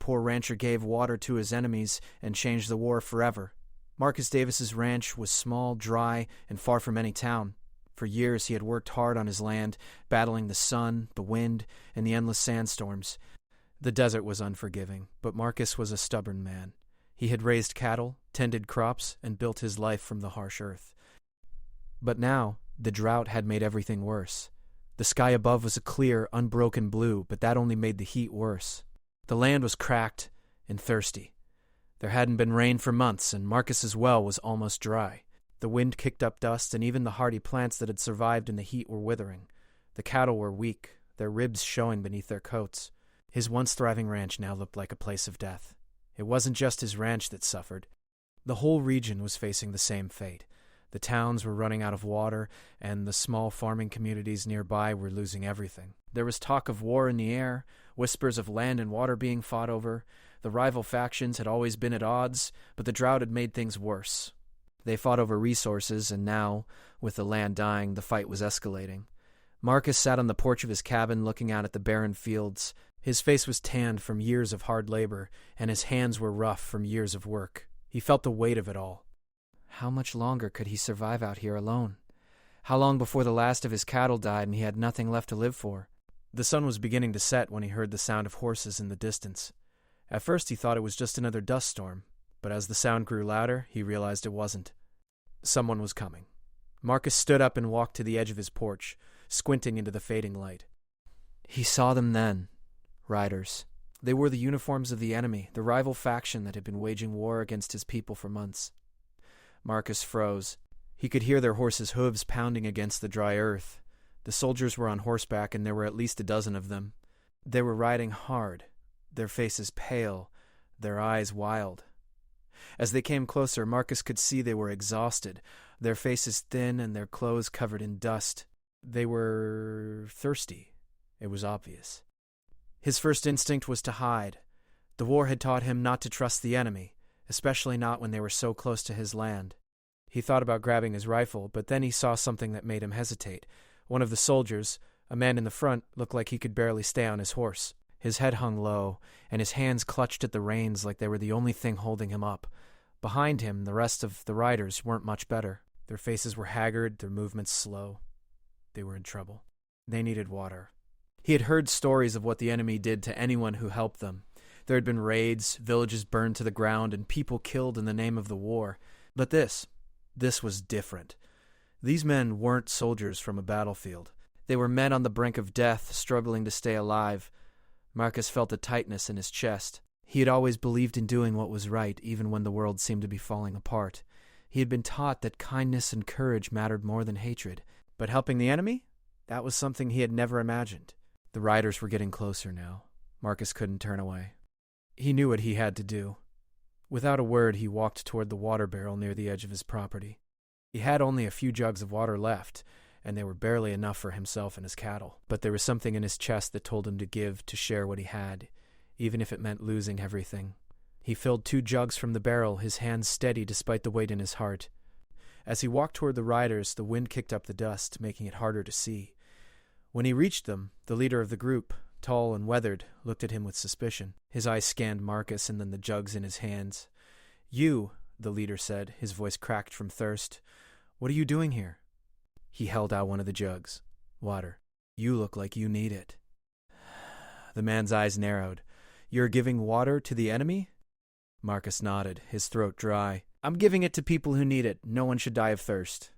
poor rancher gave water to his enemies and changed the war forever. Marcus Davis's ranch was small, dry, and far from any town. For years he had worked hard on his land, battling the sun, the wind, and the endless sandstorms. The desert was unforgiving, but Marcus was a stubborn man. He had raised cattle, tended crops, and built his life from the harsh earth. But now, the drought had made everything worse. The sky above was a clear, unbroken blue, but that only made the heat worse. The land was cracked and thirsty. There hadn't been rain for months, and Marcus's well was almost dry. The wind kicked up dust, and even the hardy plants that had survived in the heat were withering. The cattle were weak, their ribs showing beneath their coats. His once thriving ranch now looked like a place of death. It wasn't just his ranch that suffered. The whole region was facing the same fate. The towns were running out of water, and the small farming communities nearby were losing everything. There was talk of war in the air, whispers of land and water being fought over. The rival factions had always been at odds, but the drought had made things worse. They fought over resources, and now, with the land dying, the fight was escalating. Marcus sat on the porch of his cabin looking out at the barren fields. His face was tanned from years of hard labor, and his hands were rough from years of work. He felt the weight of it all. How much longer could he survive out here alone? How long before the last of his cattle died and he had nothing left to live for? The sun was beginning to set when he heard the sound of horses in the distance. At first he thought it was just another dust storm, but as the sound grew louder, he realized it wasn't. Someone was coming. Marcus stood up and walked to the edge of his porch, squinting into the fading light. He saw them then. Riders. They wore the uniforms of the enemy, the rival faction that had been waging war against his people for months. Marcus froze. He could hear their horses' hooves pounding against the dry earth. The soldiers were on horseback, and there were at least a dozen of them. They were riding hard, their faces pale, their eyes wild. As they came closer, Marcus could see they were exhausted, their faces thin and their clothes covered in dust. They were thirsty. It was obvious. His first instinct was to hide. The war had taught him not to trust the enemy, especially not when they were so close to his land. He thought about grabbing his rifle, but then he saw something that made him hesitate. One of the soldiers, a man in the front, looked like he could barely stay on his horse. His head hung low, and his hands clutched at the reins like they were the only thing holding him up. Behind him, the rest of the riders weren't much better. Their faces were haggard, their movements slow. They were in trouble. They needed water. He had heard stories of what the enemy did to anyone who helped them. There had been raids, villages burned to the ground, and people killed in the name of the war. But this was different. These men weren't soldiers from a battlefield. They were men on the brink of death, struggling to stay alive. Marcus felt a tightness in his chest. He had always believed in doing what was right, even when the world seemed to be falling apart. He had been taught that kindness and courage mattered more than hatred. But helping the enemy? That was something he had never imagined. The riders were getting closer now. Marcus couldn't turn away. He knew what he had to do. Without a word, he walked toward the water barrel near the edge of his property. He had only a few jugs of water left, and they were barely enough for himself and his cattle. But there was something in his chest that told him to give, to share what he had, even if it meant losing everything. He filled 2 jugs from the barrel, his hands steady despite the weight in his heart. As he walked toward the riders, the wind kicked up the dust, making it harder to see. When he reached them, the leader of the group, tall and weathered, looked at him with suspicion. His eyes scanned Marcus and then the jugs in his hands. "You," the leader said, his voice cracked from thirst. "What are you doing here?" He held out one of the jugs. "Water. You look like you need it." The man's eyes narrowed. "You're giving water to the enemy?" Marcus nodded, his throat dry. "I'm giving it to people who need it. No one should die of thirst."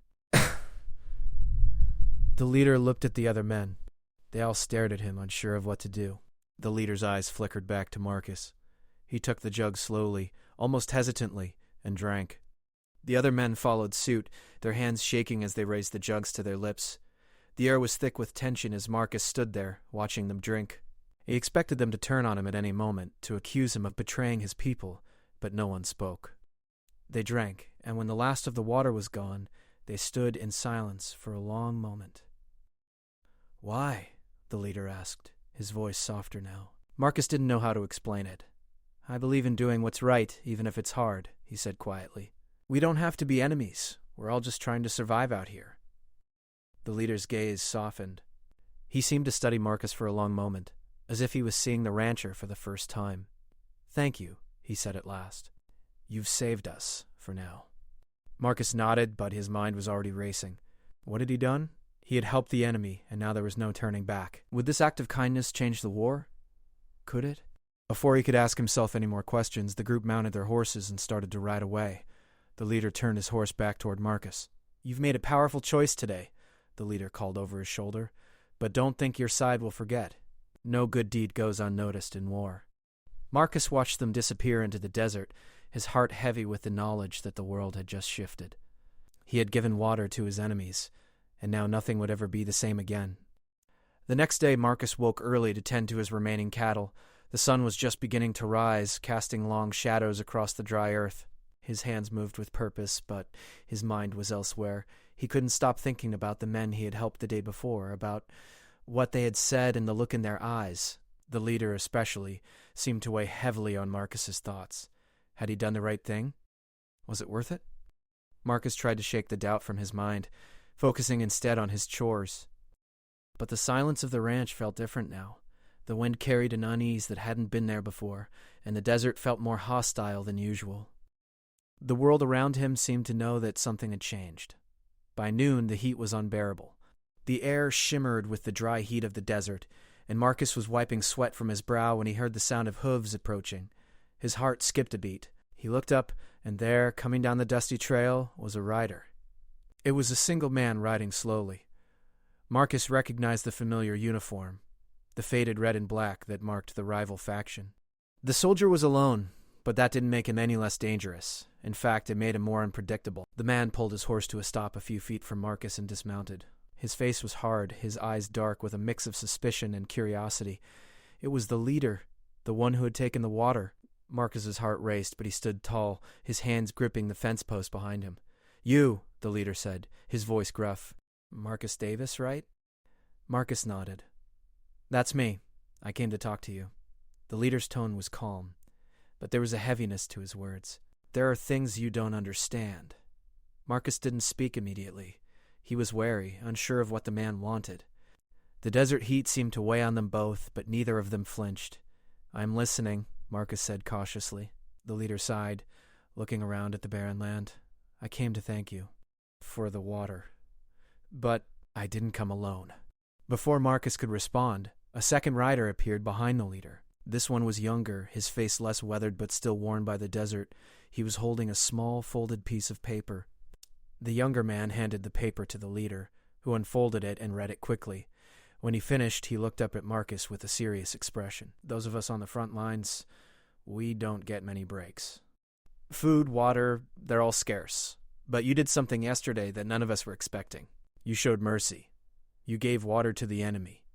The leader looked at the other men. They all stared at him, unsure of what to do. The leader's eyes flickered back to Marcus. He took the jug slowly, almost hesitantly, and drank. The other men followed suit, their hands shaking as they raised the jugs to their lips. The air was thick with tension as Marcus stood there, watching them drink. He expected them to turn on him at any moment, to accuse him of betraying his people, but no one spoke. They drank, and when the last of the water was gone, they stood in silence for a long moment. "Why?" the leader asked, his voice softer now. Marcus didn't know how to explain it. "I believe in doing what's right, even if it's hard," he said quietly. "We don't have to be enemies. We're all just trying to survive out here." The leader's gaze softened. He seemed to study Marcus for a long moment, as if he was seeing the rancher for the first time. "Thank you," he said at last. "You've saved us, for now." Marcus nodded, but his mind was already racing. What had he done? He had helped the enemy, and now there was no turning back. Would this act of kindness change the war? Could it? Before he could ask himself any more questions, the group mounted their horses and started to ride away. The leader turned his horse back toward Marcus. "You've made a powerful choice today," the leader called over his shoulder. "But don't think your side will forget. No good deed goes unnoticed in war." Marcus watched them disappear into the desert, his heart heavy with the knowledge that the world had just shifted. He had given water to his enemies, and now nothing would ever be the same again. The next day, Marcus woke early to tend to his remaining cattle. The sun was just beginning to rise, casting long shadows across the dry earth. His hands moved with purpose, but his mind was elsewhere. He couldn't stop thinking about the men he had helped the day before, about what they had said and the look in their eyes. The leader, especially, seemed to weigh heavily on Marcus's thoughts. Had he done the right thing? Was it worth it? Marcus tried to shake the doubt from his mind, focusing instead on his chores. But the silence of the ranch felt different now. The wind carried an unease that hadn't been there before, and the desert felt more hostile than usual. The world around him seemed to know that something had changed. By noon, the heat was unbearable. The air shimmered with the dry heat of the desert, and Marcus was wiping sweat from his brow when he heard the sound of hooves approaching. His heart skipped a beat. He looked up, and there, coming down the dusty trail, was a rider. It was a single man riding slowly. Marcus recognized the familiar uniform, the faded red and black that marked the rival faction. The soldier was alone, but that didn't make him any less dangerous. In fact, it made him more unpredictable. The man pulled his horse to a stop a few feet from Marcus and dismounted. His face was hard, his eyes dark with a mix of suspicion and curiosity. It was the leader, the one who had taken the water. Marcus's heart raced, but he stood tall, his hands gripping the fence post behind him. "You," the leader said, his voice gruff. "Marcus Davis, right?" Marcus nodded. "That's me. I came to talk to you." The leader's tone was calm, but there was a heaviness to his words. "There are things you don't understand." Marcus didn't speak immediately. He was wary, unsure of what the man wanted. The desert heat seemed to weigh on them both, but neither of them flinched. "I'm listening," Marcus said cautiously. The leader sighed, looking around at the barren land. "I came to thank you for the water. But I didn't come alone." Before Marcus could respond, a second rider appeared behind the leader. This one was younger, his face less weathered but still worn by the desert. He was holding a small, folded piece of paper. The younger man handed the paper to the leader, who unfolded it and read it quickly. When he finished, he looked up at Marcus with a serious expression. "Those of us on the front lines, we don't get many breaks. Food, water, they're all scarce. But you did something yesterday that none of us were expecting. You showed mercy. You gave water to the enemy."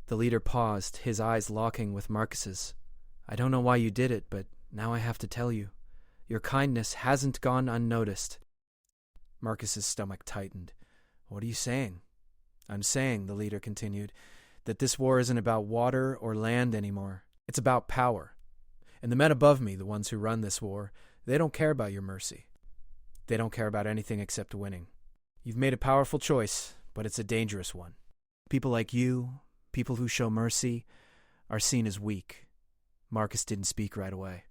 The leader paused, his eyes locking with Marcus's. "I don't know why you did it, but now I have to tell you. Your kindness hasn't gone unnoticed." Marcus's stomach tightened. "What are you saying?" "I'm saying," the leader continued, "that this war isn't about water or land anymore. It's about power. And the men above me, the ones who run this war, they don't care about your mercy. They don't care about anything except winning. You've made a powerful choice, but it's a dangerous one. People like you, people who show mercy, are seen as weak." Marcus didn't speak right away.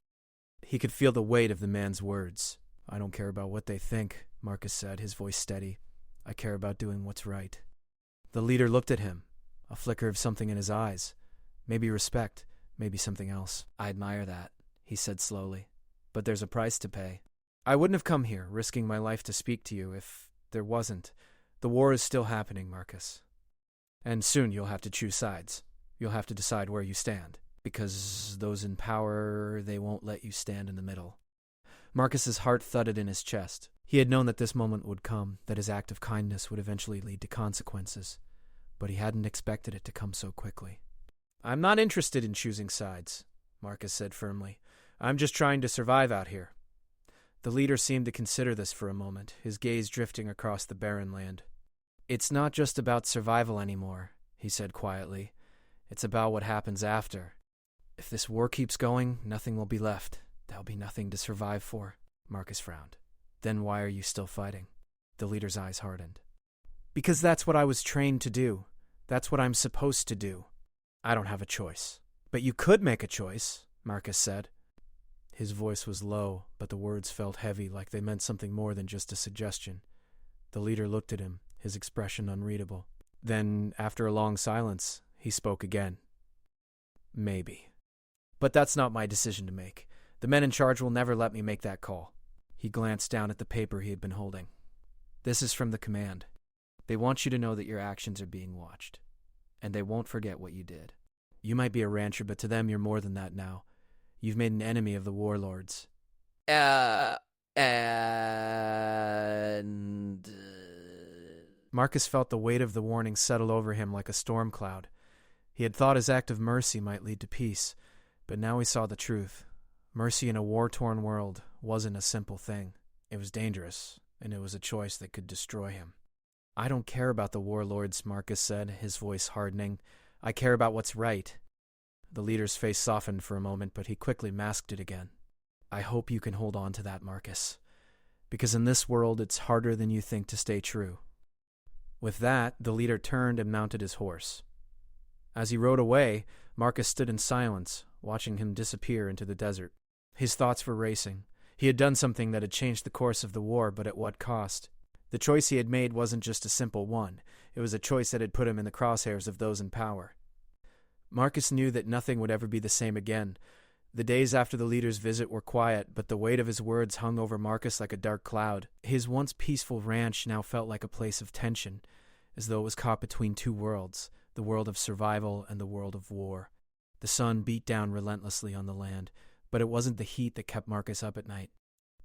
He could feel the weight of the man's words. "I don't care about what they think," Marcus said, his voice steady. "I care about doing what's right." The leader looked at him, a flicker of something in his eyes. Maybe respect, maybe something else. "I admire that," he said slowly. "But there's a price to pay. I wouldn't have come here, risking my life to speak to you, if there wasn't. The war is still happening, Marcus. And soon you'll have to choose sides. You'll have to decide where you stand, because those in power, they won't let you stand in the middle." Marcus's heart thudded in his chest. He had known that this moment would come, that his act of kindness would eventually lead to consequences, but he hadn't expected it to come so quickly. "I'm not interested in choosing sides," Marcus said firmly. "I'm just trying to survive out here." The leader seemed to consider this for a moment, his gaze drifting across the barren land. "It's not just about survival anymore," he said quietly. "It's about what happens after. If this war keeps going, nothing will be left. There'll be nothing to survive for." Marcus frowned. "Then why are you still fighting?" The leader's eyes hardened. "Because that's what I was trained to do. That's what I'm supposed to do. I don't have a choice." "But you could make a choice," Marcus said. His voice was low, but the words felt heavy, like they meant something more than just a suggestion. The leader looked at him, his expression unreadable. Then, after a long silence, he spoke again. Maybe. But that's not my decision to make. The men in charge will never let me make that call. He glanced down at the paper he had been holding. This is from the command. They want you to know that your actions are being watched, and they won't forget what you did. You might be a rancher, but to them you're more than that now. You've made an enemy of the warlords. Marcus felt the weight of the warning settle over him like a storm cloud. He had thought his act of mercy might lead to peace, but now he saw the truth. Mercy in a war-torn world wasn't a simple thing. It was dangerous, and it was a choice that could destroy him. I don't care about the warlords, Marcus said, his voice hardening. I care about what's right. The leader's face softened for a moment, but he quickly masked it again. I hope you can hold on to that, Marcus, because in this world it's harder than you think to stay true. With that, the leader turned and mounted his horse. As he rode away, Marcus stood in silence, watching him disappear into the desert. His thoughts were racing. He had done something that had changed the course of the war, but at what cost? The choice he had made wasn't just a simple one. It was a choice that had put him in the crosshairs of those in power. Marcus knew that nothing would ever be the same again. The days after the leader's visit were quiet, but the weight of his words hung over Marcus like a dark cloud. His once peaceful ranch now felt like a place of tension, as though it was caught between two worlds, the world of survival and the world of war. The sun beat down relentlessly on the land, but it wasn't the heat that kept Marcus up at night.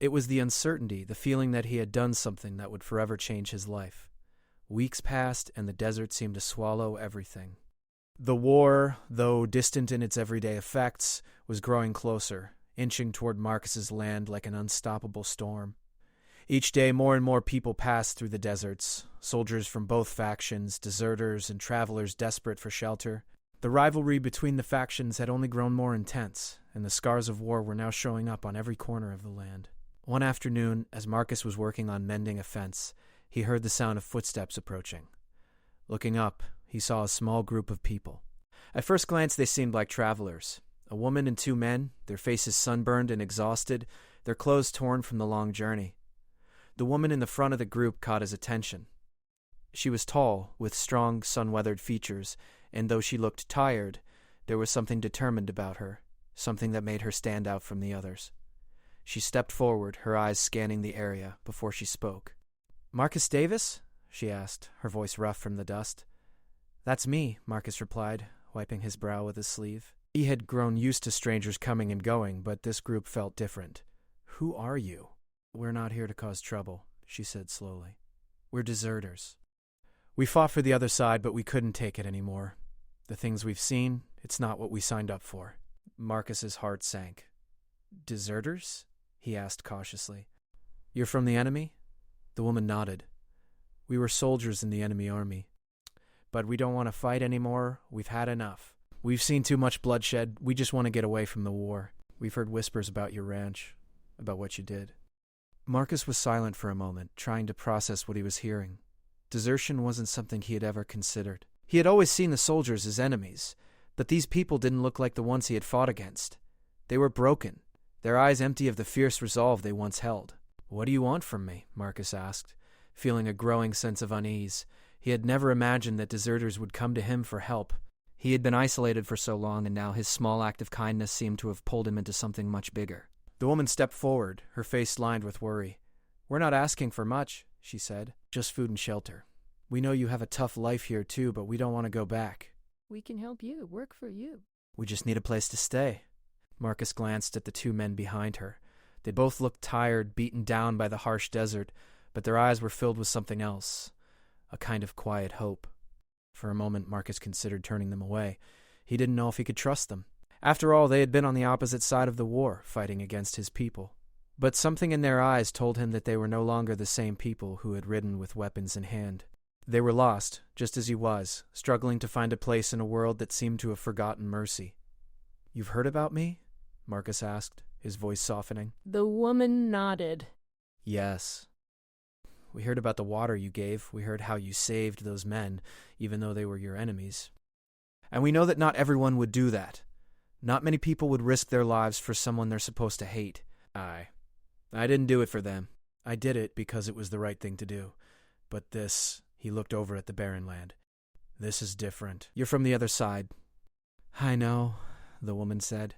It was the uncertainty, the feeling that he had done something that would forever change his life. Weeks passed, and the desert seemed to swallow everything. The war, though distant in its everyday effects, was growing closer, inching toward Marcus's land like an unstoppable storm. Each day more and more people passed through the deserts, soldiers from both factions, deserters, and travelers desperate for shelter. The rivalry between the factions had only grown more intense, and the scars of war were now showing up on every corner of the land. One afternoon, as Marcus was working on mending a fence, he heard the sound of footsteps approaching. Looking up, he saw a small group of people. At first glance, they seemed like travelers. A woman and two men, their faces sunburned and exhausted, their clothes torn from the long journey. The woman in the front of the group caught his attention. She was tall, with strong, sun-weathered features, and though she looked tired, there was something determined about her, something that made her stand out from the others. She stepped forward, her eyes scanning the area, before she spoke. "Marcus Davis?" she asked, her voice rough from the dust. "That's me," Marcus replied, wiping his brow with his sleeve. He had grown used to strangers coming and going, but this group felt different. "Who are you?" "We're not here to cause trouble," she said slowly. "We're deserters. We fought for the other side, but we couldn't take it anymore. The things we've seen, it's not what we signed up for." Marcus's heart sank. "Deserters?" he asked cautiously. "You're from the enemy?" The woman nodded. "We were soldiers in the enemy army. But we don't want to fight anymore. We've had enough. We've seen too much bloodshed. We just want to get away from the war. We've heard whispers about your ranch, about what you did." Marcus was silent for a moment, trying to process what he was hearing. Desertion wasn't something he had ever considered. He had always seen the soldiers as enemies, but these people didn't look like the ones he had fought against. They were broken, their eyes empty of the fierce resolve they once held. "What do you want from me?" Marcus asked, feeling a growing sense of unease. He had never imagined that deserters would come to him for help. He had been isolated for so long, and now his small act of kindness seemed to have pulled him into something much bigger. The woman stepped forward, her face lined with worry. "We're not asking for much," she said. "Just food and shelter. We know you have a tough life here too, but we don't want to go back." "We can help you, work for you." "We just need a place to stay." Marcus glanced at the two men behind her. They both looked tired, beaten down by the harsh desert, but their eyes were filled with something else, a kind of quiet hope. For a moment, Marcus considered turning them away. He didn't know if he could trust them. After all, they had been on the opposite side of the war, fighting against his people. But something in their eyes told him that they were no longer the same people who had ridden with weapons in hand. They were lost, just as he was, struggling to find a place in a world that seemed to have forgotten mercy. "You've heard about me?" Marcus asked, his voice softening. The woman nodded. "Yes. We heard about the water you gave. We heard how you saved those men, even though they were your enemies. And we know that not everyone would do that. Not many people would risk their lives for someone they're supposed to hate. I didn't do it for them. I did it because it was the right thing to do. But this, he looked over at the barren land. This is different. You're from the other side. I know, the woman said.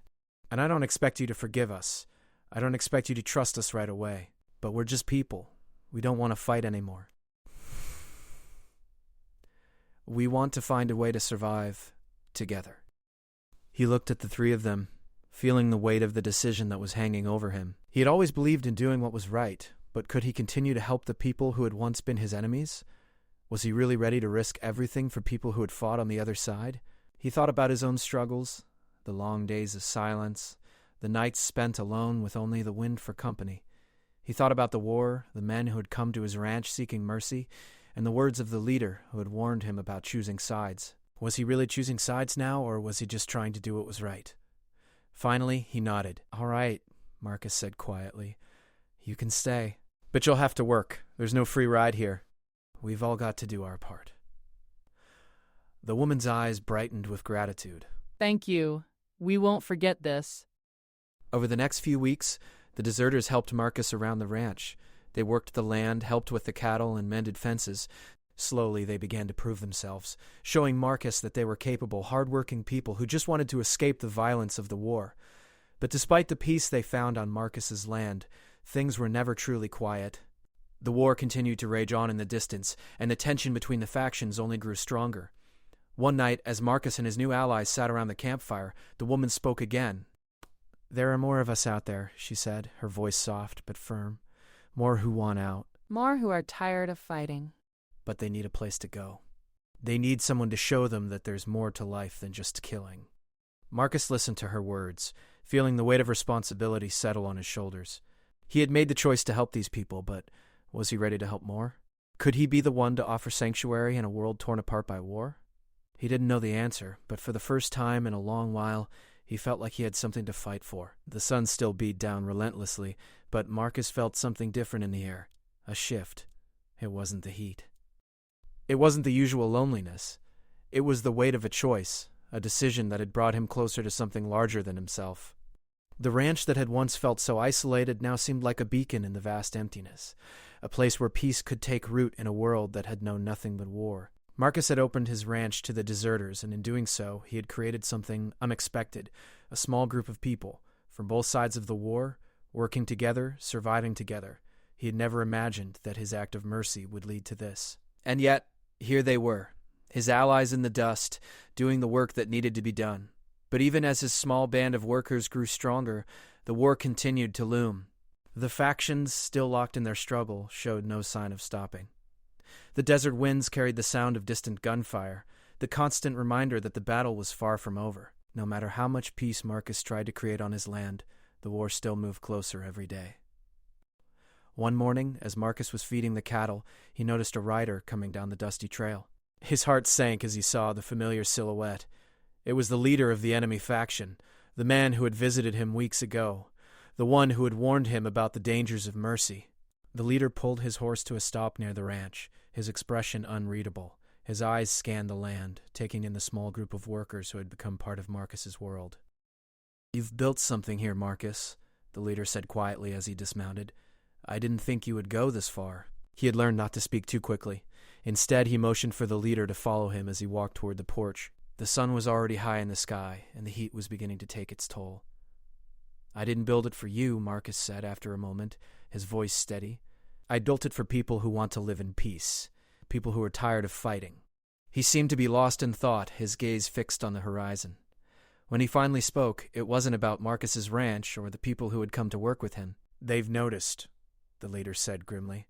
And I don't expect you to forgive us. I don't expect you to trust us right away. But we're just people. We don't want to fight anymore. We want to find a way to survive together. He looked at the three of them, feeling the weight of the decision that was hanging over him. He had always believed in doing what was right, but could he continue to help the people who had once been his enemies? Was he really ready to risk everything for people who had fought on the other side? He thought about his own struggles, the long days of silence, the nights spent alone with only the wind for company. He thought about the war, the men who had come to his ranch seeking mercy, and the words of the leader who had warned him about choosing sides. Was he really choosing sides now, or was he just trying to do what was right? Finally, he nodded. All right, Marcus said quietly. You can stay. But you'll have to work. There's no free ride here. We've all got to do our part. The woman's eyes brightened with gratitude. Thank you. We won't forget this. Over the next few weeks, the deserters helped Marcus around the ranch. They worked the land, helped with the cattle, and mended fences. Slowly, they began to prove themselves, showing Marcus that they were capable, hard-working people who just wanted to escape the violence of the war. But despite the peace they found on Marcus's land, things were never truly quiet. The war continued to rage on in the distance, and the tension between the factions only grew stronger. One night, as Marcus and his new allies sat around the campfire, the woman spoke again. There are more of us out there, she said, her voice soft but firm. More who want out. More who are tired of fighting. But they need a place to go. They need someone to show them that there's more to life than just killing. Marcus listened to her words, feeling the weight of responsibility settle on his shoulders. He had made the choice to help these people, but was he ready to help more? Could he be the one to offer sanctuary in a world torn apart by war? He didn't know the answer, but for the first time in a long while, he felt like he had something to fight for. The sun still beat down relentlessly, but Marcus felt something different in the air. A shift. It wasn't the heat. It wasn't the usual loneliness. It was the weight of a choice, a decision that had brought him closer to something larger than himself. The ranch that had once felt so isolated now seemed like a beacon in the vast emptiness, a place where peace could take root in a world that had known nothing but war. Marcus had opened his ranch to the deserters, and in doing so, he had created something unexpected, a small group of people, from both sides of the war, working together, surviving together. He had never imagined that his act of mercy would lead to this. And yet, here they were, his allies in the dust, doing the work that needed to be done. But even as his small band of workers grew stronger, the war continued to loom. The factions, still locked in their struggle, showed no sign of stopping. The desert winds carried the sound of distant gunfire, the constant reminder that the battle was far from over. No matter how much peace Marcus tried to create on his land, the war still moved closer every day. One morning, as Marcus was feeding the cattle, he noticed a rider coming down the dusty trail. His heart sank as he saw the familiar silhouette. It was the leader of the enemy faction, the man who had visited him weeks ago, the one who had warned him about the dangers of mercy. The leader pulled his horse to a stop near the ranch, his expression unreadable. His eyes scanned the land, taking in the small group of workers who had become part of Marcus's world. "You've built something here, Marcus," the leader said quietly as he dismounted. "I didn't think you would go this far." He had learned not to speak too quickly. Instead, he motioned for the leader to follow him as he walked toward the porch. The sun was already high in the sky, and the heat was beginning to take its toll. "I didn't build it for you," Marcus said after a moment, his voice steady. "I built it for people who want to live in peace, people who are tired of fighting." He seemed to be lost in thought, his gaze fixed on the horizon. When he finally spoke, it wasn't about Marcus's ranch or the people who had come to work with him. "They've noticed," the leader said grimly.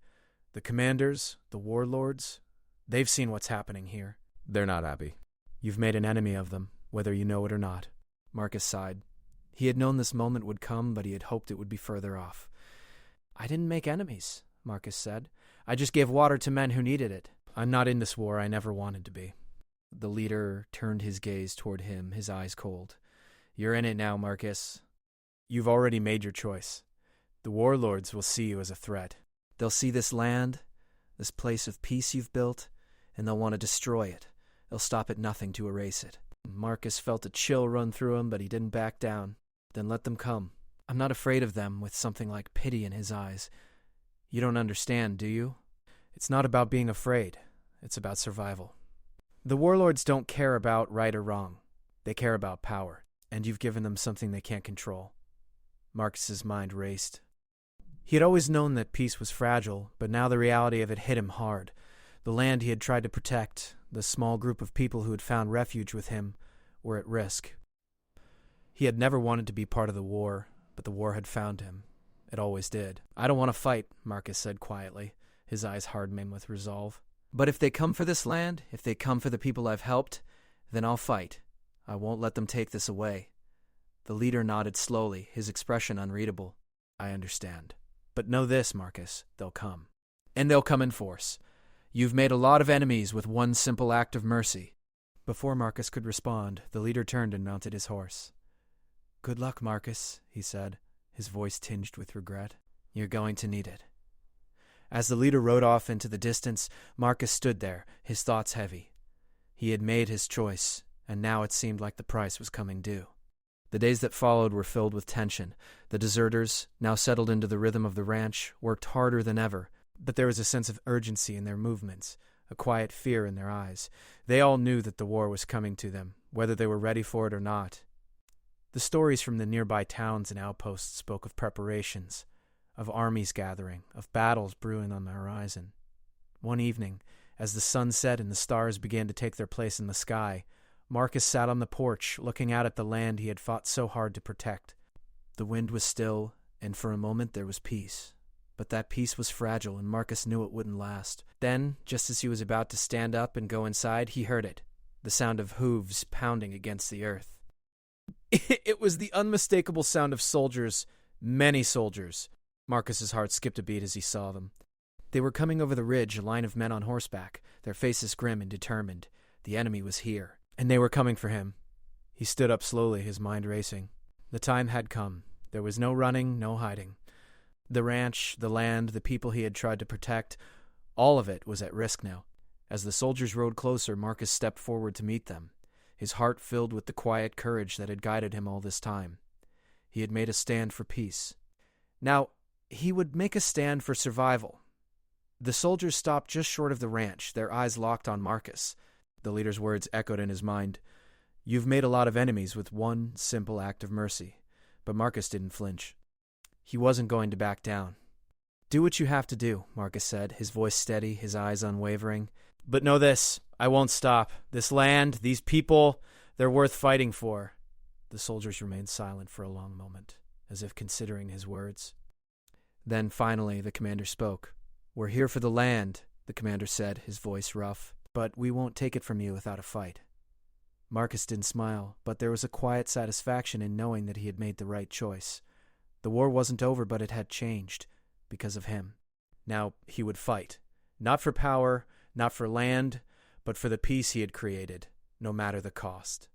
"The commanders, the warlords, they've seen what's happening here. They're not happy. You've made an enemy of them, whether you know it or not." Marcus sighed. He had known this moment would come, but he had hoped it would be further off. "I didn't make enemies," Marcus said. "I just gave water to men who needed it. I'm not in this war. I never wanted to be." The leader turned his gaze toward him, his eyes cold. "You're in it now, Marcus. You've already made your choice. The warlords will see you as a threat. They'll see this land, this place of peace you've built, and they'll want to destroy it. They'll stop at nothing to erase it. Marcus felt a chill run through him, but he didn't back down. Then let them come. I'm not afraid of them, with something like pity in his eyes. You don't understand, do you? It's not about being afraid. It's about survival. The warlords don't care about right or wrong. They care about power, and you've given them something they can't control. Marcus's mind raced. He had always known that peace was fragile, but now the reality of it hit him hard. The land he had tried to protect, the small group of people who had found refuge with him, were at risk. He had never wanted to be part of the war, but the war had found him. It always did. I don't want to fight, Marcus said quietly, his eyes hardening with resolve. But if they come for this land, if they come for the people I've helped, then I'll fight. I won't let them take this away. The leader nodded slowly, his expression unreadable. I understand. But know this, Marcus, they'll come. And they'll come in force. You've made a lot of enemies with one simple act of mercy. Before Marcus could respond, the leader turned and mounted his horse. Good luck, Marcus, he said, his voice tinged with regret. You're going to need it. As the leader rode off into the distance, Marcus stood there, his thoughts heavy. He had made his choice, and now it seemed like the price was coming due. The days that followed were filled with tension. The deserters, now settled into the rhythm of the ranch, worked harder than ever, but there was a sense of urgency in their movements, a quiet fear in their eyes. They all knew that the war was coming to them, whether they were ready for it or not. The stories from the nearby towns and outposts spoke of preparations, of armies gathering, of battles brewing on the horizon. One evening, as the sun set and the stars began to take their place in the sky, Marcus sat on the porch, looking out at the land he had fought so hard to protect. The wind was still, and for a moment there was peace. But that peace was fragile, and Marcus knew it wouldn't last. Then, just as he was about to stand up and go inside, he heard it, the sound of hooves pounding against the earth. It was the unmistakable sound of soldiers, many soldiers. Marcus's heart skipped a beat as he saw them. They were coming over the ridge, a line of men on horseback, their faces grim and determined. The enemy was here, and they were coming for him. He stood up slowly, his mind racing. The time had come. There was no running, no hiding. The ranch, the land, the people he had tried to protect, all of it was at risk now. As the soldiers rode closer, Marcus stepped forward to meet them, his heart filled with the quiet courage that had guided him all this time. He had made a stand for peace. Now, he would make a stand for survival. The soldiers stopped just short of the ranch, their eyes locked on Marcus. The leader's words echoed in his mind. You've made a lot of enemies with one simple act of mercy. But Marcus didn't flinch. He wasn't going to back down. Do what you have to do, Marcus said, his voice steady, his eyes unwavering. But know this, I won't stop. This land, these people, they're worth fighting for. The soldiers remained silent for a long moment, as if considering his words. Then finally the commander spoke. We're here for the land, the commander said, his voice rough, but we won't take it from you without a fight. Marcus didn't smile, but there was a quiet satisfaction in knowing that he had made the right choice. The war wasn't over, but it had changed, because of him. Now he would fight, not for power, not for land, but for the peace he had created, no matter the cost.